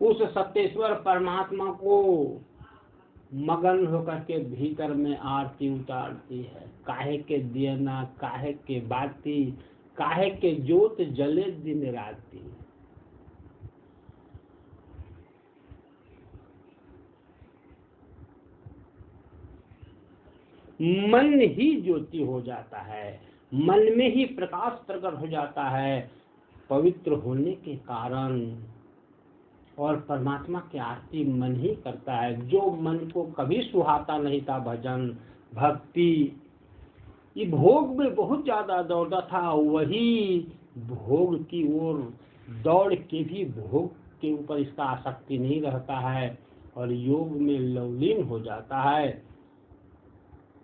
उस सत्तेश्वर परमात्मा को मगन होकर के भीतर में आरती उतारती है। काहे के दियना, काहे के बाती, काहे के ज्योत जले दिन राती। मन ही ज्योति हो जाता है, मन में ही प्रकाश प्रकट हो जाता है पवित्र होने के कारण। और परमात्मा की आरती मन ही करता है। जो मन को कभी सुहाता नहीं था भजन भक्ति, ये भोग में बहुत ज्यादा दौड़ता था, वही भोग की ओर दौड़ के भी भोग के ऊपर इसका आसक्ति नहीं रहता है और योग में लवलीन हो जाता है।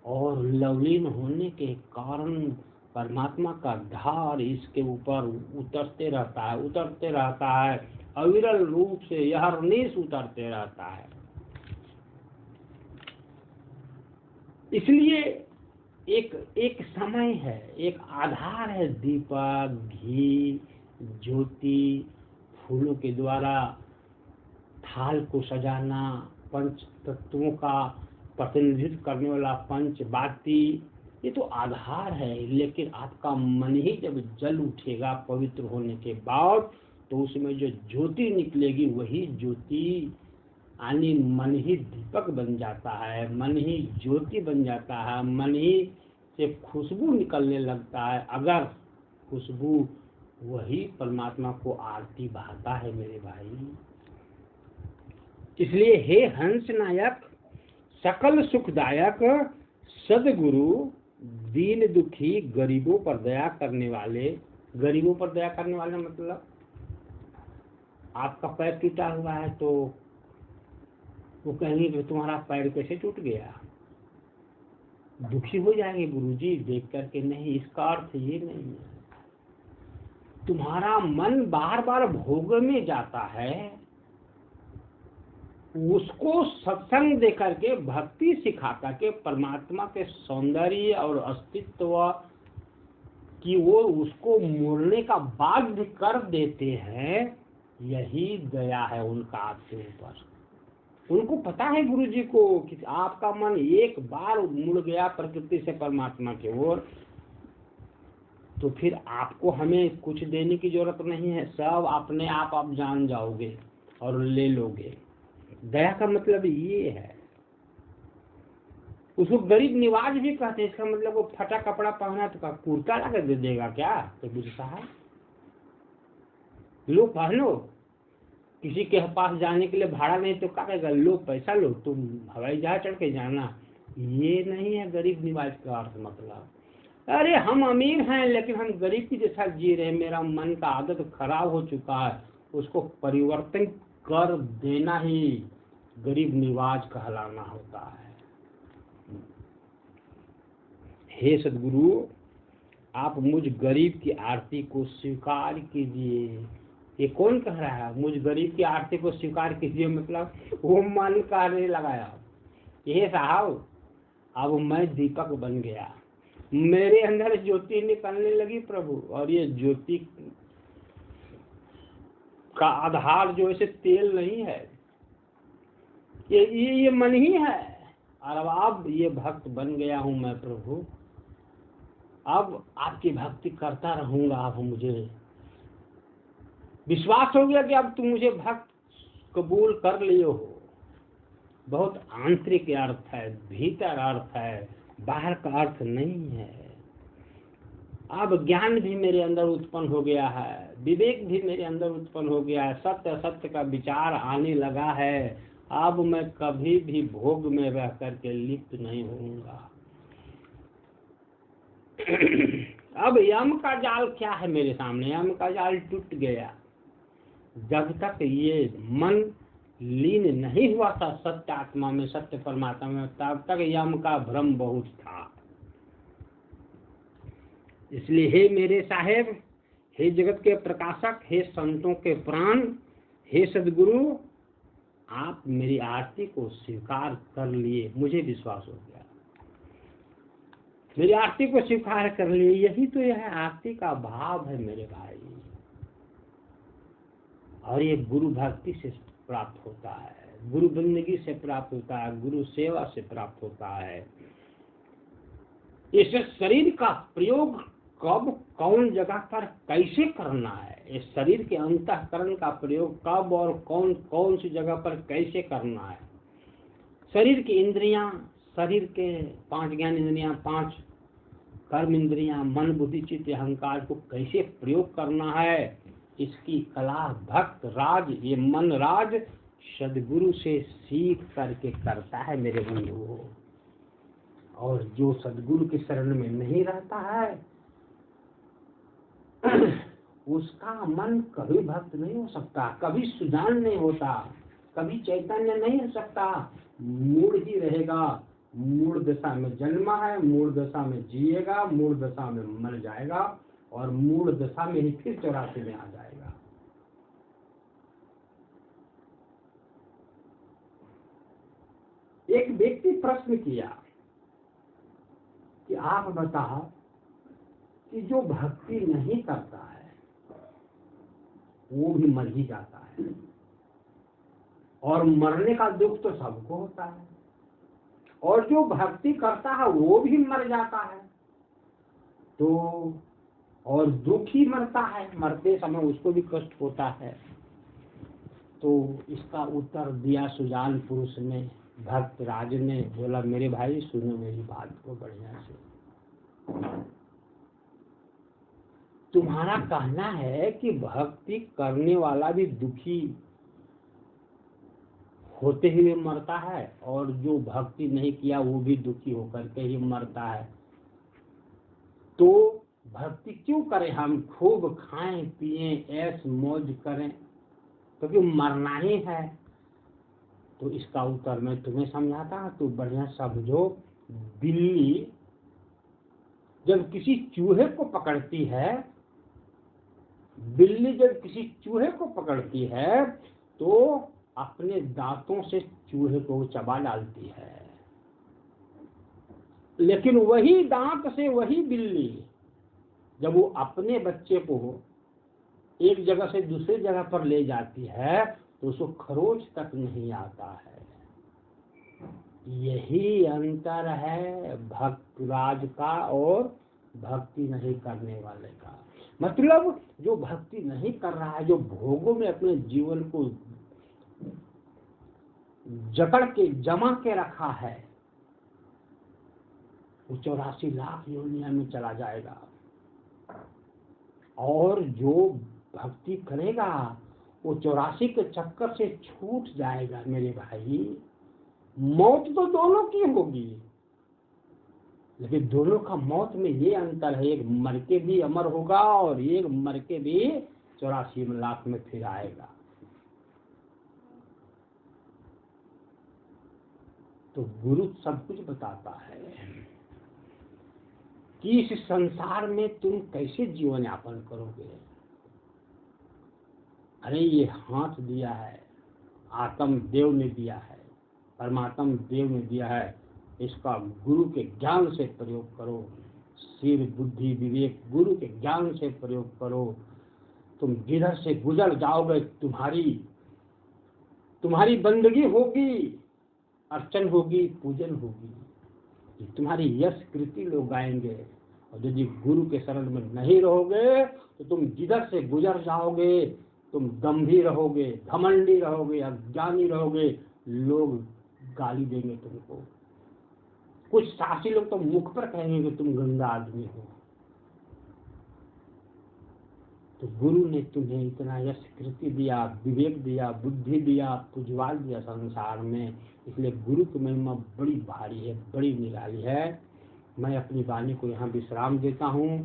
और लवलीन होने के कारण परमात्मा का धार इसके ऊपर उतरते रहता है, अविरल रूप से यह हरनिश उतरते रहता है। इसलिए एक समय है, एक आधार है, दीपक, घी, ज्योति, फूलों के द्वारा थाल को सजाना, पंच तत्वों का प्रतिनिधित्व करने वाला पंच बाती, ये तो आधार है। लेकिन आपका मन ही जब जल उठेगा पवित्र होने के बाद, तो उसमें जो ज्योति निकलेगी वही ज्योति यानी मन ही दीपक बन जाता है, मन ही ज्योति बन जाता है, मन ही से खुशबू निकलने लगता है। अगर खुशबू वही परमात्मा को आरती बहाता है मेरे भाई। इसलिए हे हंस नायक, सकल सुखदायक, सदगुरु, दीन दुखी, गरीबों पर दया करने वाले। गरीबों पर दया करने वाले मतलब आपका पैर टूटा हुआ है तो वो कहेंगे कि तुम्हारा पैर कैसे टूट गया, दुखी हो जाएंगे गुरुजी देख करके। नहीं, इसका अर्थ ये नहीं है। तुम्हारा मन बार बार भोग में जाता है, उसको सत्संग दे करके भक्ति सिखाता के परमात्मा के सौंदर्य और अस्तित्व की ओर उसको मुड़ने का बाध्य कर देते हैं। यही दया है उनका आपके ऊपर। उनको पता है गुरुजी को कि आपका मन एक बार मुड़ गया प्रकृति से परमात्मा की ओर, तो फिर आपको हमें कुछ देने की जरूरत नहीं है, सब अपने आप जान जाओगे और ले लोगे। दया का मतलब ये है। उसको गरीब निवाज भी कहते हैं। इसका मतलब वो फटा कपड़ा पहना तो कुर्ता लगा दे देगा क्या तो गुरु साहब, लो पहनो। किसी के पास जाने के लिए भाड़ा नहीं तो क्या कहेगा, लो पैसा लो, तुम हवाई जहाज चढ़ के जाना। ये नहीं है गरीब निवाज का अर्थ। मतलब अरे हम अमीर हैं लेकिन हम गरीब की जैसा जी रहे हैं, मेरा मन का आदत खराब हो चुका है, उसको परिवर्तन कर देना ही गरीब निवाज कहलाना होता है। हे सद्गुरु, आप मुझ गरीब की आरती को स्वीकार कीजिए। ये कौन कह रहा है मुझ गरीब की आरती को स्वीकार कीजिए? मतलब वो मन करने लगाया, ये साहब अब मैं दीपक बन गया, मेरे अंदर ज्योति निकलने लगी प्रभु। और ये ज्योति का आधार जो ऐसे तेल नहीं है, ये मन ही है। और अब ये भक्त बन गया हूं मैं प्रभु, अब आपकी भक्ति करता रहूंगा। अब मुझे विश्वास हो गया कि अब तुम मुझे भक्त कबूल कर लिए हो। बहुत आंतरिक अर्थ है, भीतर अर्थ है, बाहर का अर्थ नहीं है। अब ज्ञान भी मेरे अंदर उत्पन्न हो गया है, विवेक भी मेरे अंदर उत्पन्न हो गया है, सत्य सत्य का विचार आने लगा है। अब मैं कभी भी भोग में रह करके लिप्त नहीं होऊंगा। अब यम का जाल क्या है मेरे सामने? यम का जाल टूट गया। जब तक ये मन लीन नहीं हुआ था सत्य आत्मा में, सत्य परमात्मा में, तब तक यम का भ्रम बहुत था। इसलिए हे मेरे साहेब, हे जगत के प्रकाशक, हे संतों के प्राण, हे सदगुरु, आप मेरी आरती को स्वीकार कर लिए। मुझे विश्वास हो गया, मेरी आरती को स्वीकार कर लिए। यही तो यह आरती का भाव है मेरे भाई। और ये गुरु भक्ति से प्राप्त होता है, गुरु बंदगी से प्राप्त होता है, गुरु सेवा से प्राप्त होता है। इस शरीर का प्रयोग कब, कौन जगह पर, कैसे करना है, इस शरीर के अंतःकरण का प्रयोग कब और कौन कौन सी जगह पर कैसे करना है। शरीर की इंद्रियां, शरीर के 5 ज्ञान इंद्रियां, 5 कर्म इंद्रियां, मन बुद्धि चित्त अहंकार को कैसे प्रयोग करना है, इसकी कला भक्त राज, ये मन राज सदगुरु से सीख करके करता है मेरे बंधुओं। और जो सदगुरु के शरण में नहीं रहता है उसका मन कभी भक्त नहीं हो सकता, कभी सुजान नहीं होता, कभी चैतन्य नहीं हो सकता, मूढ़ ही रहेगा। मूढ़ दशा में जन्मा है, मूढ़ दशा में जिएगा, मूढ़ दशा में मर जाएगा और मूढ़ दशा में ही फिर 84 में आ जाएगा। एक व्यक्ति प्रश्न किया कि आप बताओ कि जो भक्ति नहीं करता है वो भी मर ही जाता है, और मरने का दुख तो सबको होता है, और जो भक्ति करता है वो भी मर जाता है, तो और दुखी मरता है, मरते समय उसको भी कष्ट होता है। तो इसका उत्तर दिया सुजान पुरुष ने, भक्त राज ने। बोला मेरे भाई सुनो मेरी बात को बढ़िया से। तुम्हारा कहना है कि भक्ति करने वाला भी दुखी होते हुए मरता है, और जो भक्ति नहीं किया वो भी दुखी होकर के ही मरता है। तो भक्ति क्यों करें हम? खूब खाएं पिएं ऐश मौज करें, क्योंकि मरना ही है। तो इसका उत्तर मैं तुम्हें समझाता हूं, तो बढ़िया समझो। बिल्ली जब किसी चूहे को पकड़ती है, बिल्ली जब किसी चूहे को पकड़ती है तो अपने दांतों से चूहे को चबा डालती है, लेकिन वही दांत से वही बिल्ली जब वो अपने बच्चे को एक जगह से दूसरी जगह पर ले जाती है तो उसको खरोच तक नहीं आता है। यही अंतर है भक्तराज का और भक्ति नहीं करने वाले का। मतलब जो भक्ति नहीं कर रहा है, जो भोगों में अपने जीवन को जकड़ के जमा के रखा है, वो 84 लाख योनियों में चला जाएगा। और जो भक्ति करेगा वो 84 के चक्कर से छूट जाएगा मेरे भाई। मौत तो दोनों की होगी, लेकिन दोनों का मौत में ये अंतर है, एक मर के भी अमर होगा और एक मर के भी 84 लाख में फिर आएगा। तो गुरु सब कुछ बताता है कि इस संसार में तुम कैसे जीवन यापन करोगे। अरे ये हाथ दिया है, आत्म देव ने दिया है, परमात्म देव ने दिया है, इसका गुरु के ज्ञान से प्रयोग करो। सिर बुद्धि विवेक गुरु के ज्ञान से प्रयोग करो। तुम जिधर से गुजर जाओगे तुम्हारी बंदगी होगी, अर्चन होगी, पूजन होगी, तुम्हारी यश कृति लोग गाएंगे। और यदि गुरु के शरण में नहीं रहोगे तो तुम जिधर से गुजर जाओगे तुम गंभीर रहोगे, घमंडी रहोगे, अज्ञानी रहोगे, लोग गाली देंगे तुमको। कुछ साहसी लोग तो मुख पर कहेंगे कि तुम गंदा आदमी हो। तो गुरु ने तुम्हें इतना यश कृति दिया, विवेक दिया, बुद्धि दिया, पुजवाल दिया संसार में, इसलिए गुरु की महिमा बड़ी भारी है, बड़ी निराली है। मैं अपनी वाणी को यहाँ विश्राम देता हूँ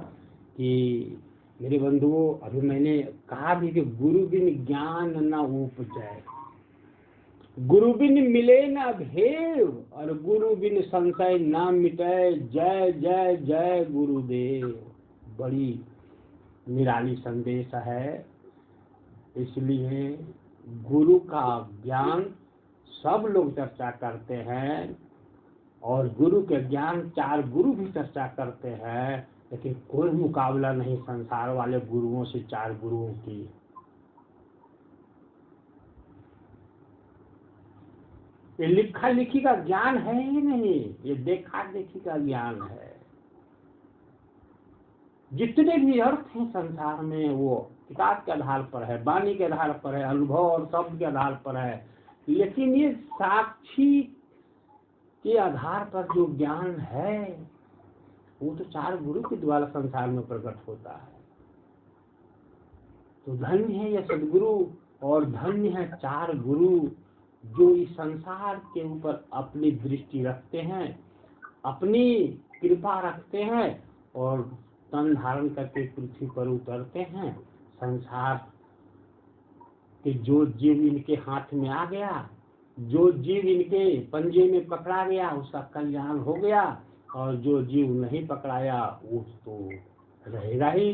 कि मेरे बंधुओं, अभी मैंने कहा भी कि गुरु बिन ज्ञान न उपजै, गुरु बिन मिले न भेव, और गुरु बिन संशय न मिटे। जय जय जय गुरुदेव। बड़ी निराली संदेश है। इसलिए गुरु का ज्ञान सब लोग चर्चा करते हैं, और गुरु के ज्ञान 4 गुरु भी चर्चा करते हैं, लेकिन कोई मुकाबला नहीं संसार वाले गुरुओं से 4 गुरुओं की। ये लिखा लिखी का ज्ञान है ही नहीं, ये देखा देखी का ज्ञान है। जितने भी अर्थ हैं संसार में वो किताब के आधार पर है, वाणी के आधार पर है, अनुभव और शब्द के आधार पर है, लेकिन ये साक्षी के आधार पर जो ज्ञान है वो तो 4 गुरु के द्वारा संसार में प्रकट होता है। तो धन्य है ये सदगुरु, और धन्य है 4 गुरु जो इस संसार के ऊपर अपनी दृष्टि रखते हैं, अपनी कृपा रखते हैं, और तन धारण करके पृथ्वी पर उतरते हैं। संसार के जो जीव इनके हाथ में आ गया, जो जीव इनके पंजे में पकड़ा गया, उसका कल्याण हो गया, और जो जीव नहीं पकड़ाया वो तो रहेगा ही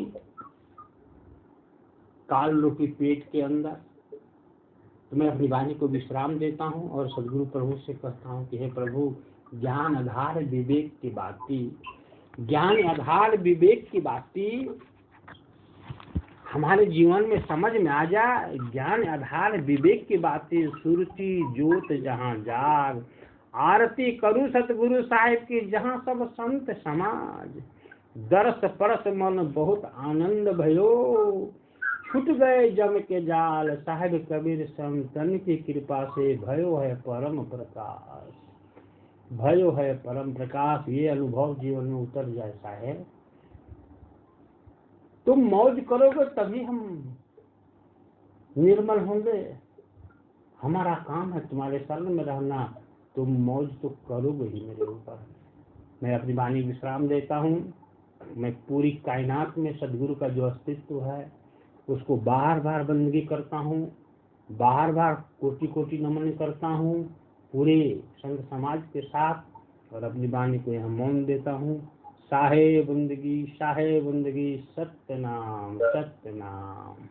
काल रूपी पेट के अंदर। तो मैं अपनी वाणी को विश्राम देता हूँ और सदगुरु प्रभु से कहता हूँ कि हे प्रभु, ज्ञान आधार विवेक की बाती, ज्ञान आधार विवेक की बाती हमारे जीवन में समझ में आ जाए। ज्ञान आधार विवेक की बातें सुरती ज्योत जहाँ जाग, आरती करूँ सतगुरु साहिब की जहाँ सब संत समाज। दरस परस मन बहुत आनंद भयो, छूट गए जम के जाल, साहिब कबीर संतन की कृपा से भयो है परम प्रकाश, भयो है परम प्रकाश। ये अनुभव जीवन में उतर जाए साहेब, तुम मौज करोगे तभी हम निर्मल होंगे। हमारा काम है तुम्हारे शरण में रहना, तुम मौज तो करोगे ही मेरे ऊपर। मैं अपनी वाणी विश्राम देता हूँ। मैं पूरी कायनात में सदगुरु का जो अस्तित्व है उसको बार बार बंदगी करता हूँ, बार बार कोटि कोटि नमन करता हूँ पूरे संत समाज के साथ, और अपनी वाणी को यहाँ मौन देता हूँ। साहे बंदगी सत्य नाम सत्य नाम।